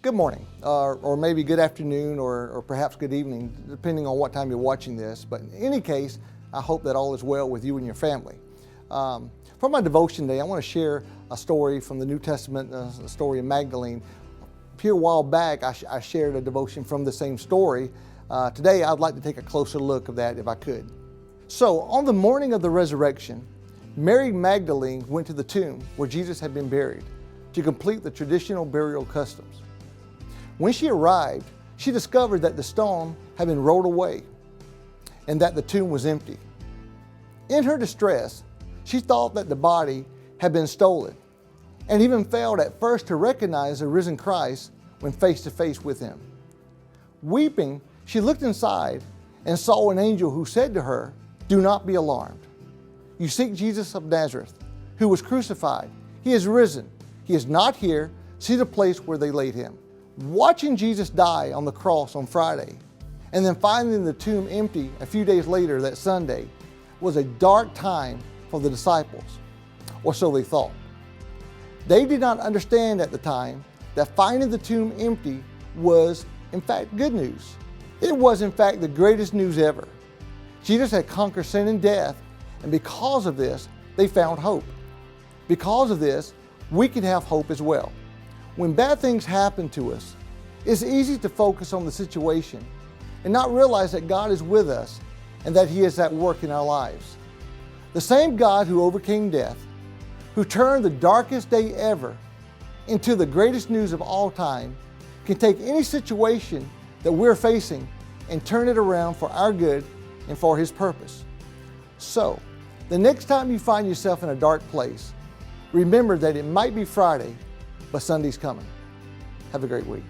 Good morning, or maybe good afternoon, or perhaps good evening, depending on what time you're watching this. But in any case, I hope that all is well with you and your family. For my devotion today, I want to share a story from the New Testament, the story of Magdalene. A few while back, I shared a devotion from the same story. Today, I'd like to take a closer look of that if I could. So, on the morning of the resurrection, Mary Magdalene went to the tomb where Jesus had been buried to complete the traditional burial customs. When she arrived, she discovered that the stone had been rolled away and that the tomb was empty. In her distress, she thought that the body had been stolen and even failed at first to recognize the risen Christ when face to face with him. Weeping, she looked inside and saw an angel who said to her, "Do not be alarmed. You seek Jesus of Nazareth, who was crucified. He is risen. He is not here. See the place where they laid him." Watching Jesus die on the cross on Friday and then finding the tomb empty a few days later that Sunday was a dark time for the disciples, or so they thought. They did not understand at the time that finding the tomb empty was, in fact, good news. It was, in fact, the greatest news ever. Jesus had conquered sin and death, and because of this, they found hope. Because of this, we can have hope as well. When bad things happen to us, it's easy to focus on the situation and not realize that God is with us and that He is at work in our lives. The same God who overcame death, who turned the darkest day ever into the greatest news of all time, can take any situation that we're facing and turn it around for our good and for His purpose. So, the next time you find yourself in a dark place, remember that it might be Friday, but Sunday's coming. Have a great week.